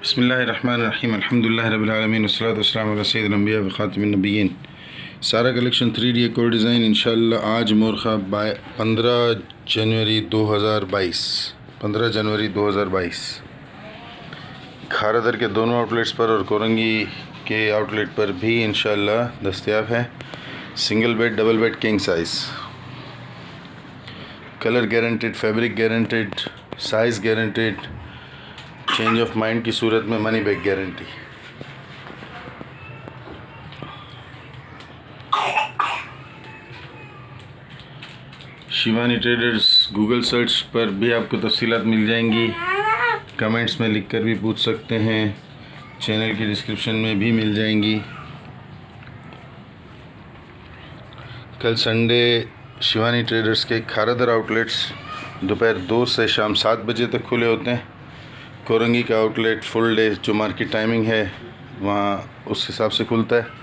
बिस्मिल्लाहिर्रहमानिर्रहीम अल्हम्दुलिल्लाहि रब्बिल आलमीन वस्सलातु वस्सलामु अला सय्यिदिल अंबिया व खातिमिन नबिय्यीन। सारा कलेक्शन 3D कोड डिज़ाइन इंशाअल्लाह आज मोरखा 15 जनवरी 2022 खारादर के दोनों आउटलेट्स पर और कोरंगी के आउटलेट पर भी इंशाअल्लाह दस्तयाब है। Single bed, double bed, king size, colour guaranteed, fabric guaranteed, size guaranteed, change of mind की सूरत में money back guarantee. Shivani traders Google search पर भी आपको तफसीलात मिल जाएंगी, कमेंट्स में लिखकर भी पूछ सकते हैं, चैनल की डिस्क्रिप्शन में भी मिल जाएंगी। कल संडे शिवानी ट्रेडर्स के खारादर आउटलेट्स दोपहर 2 से शाम 7 बजे तक खुले होते हैं। कोरंगी का आउटलेट फुल डे जो मार्केट टाइमिंग है वहाँ उस हिसाब से खुलता है।